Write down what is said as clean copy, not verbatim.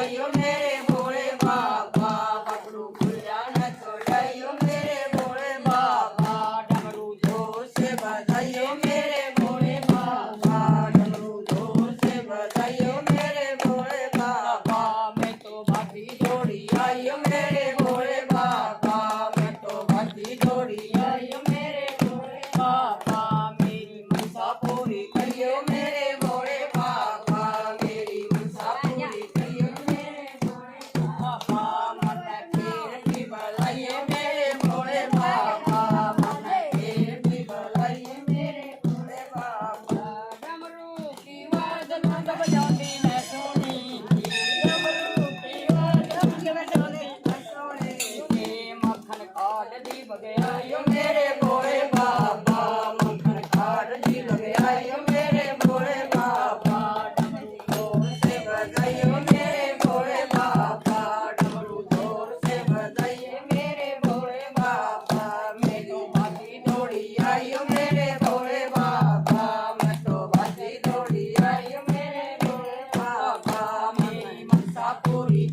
आयो मेरे भोले बाबा बकरू खुला न छोड़ाइयो मेरे भोले बाबा डमरू जोर से बजाइयो मेरे भोले बाबा डमरू जोर से बजाइयो मेरे भोले बाबा मैं तो भागी दौड़ी आइयो मेरे भोले बाबा मैं तो भागी दौड़ी आइयो मेरे भोले बाबा मेरी मनसा पूरी करियो मेरे भोले बाबा मेरी मनसा पूरी करियो मेरे भोले बाबा मन फिर भी बुलाइए मेरे भोले बाबा मन फिर भी बुलाइए मेरे भोले बाबा डमरू की आवाज मंद बजाती मैं सुनी डमरू की आवाज मंद बजाती मैं सुनी मक्खन काट दी बगैया मेरे भोले बाबा मक्खन काट दी बगैया मेरे भोले बाबा डमरू जोर से बजाइयो मेरे भोले बाबा डमरू जोर से बजाइए मेरे भोले बाबा मैं तो भागी दौड़ी आइयो मेरे भोले बाबा मैं तो भागी दौड़ी आइयो मेरे भोले बाबा मेरी मनसा पूरी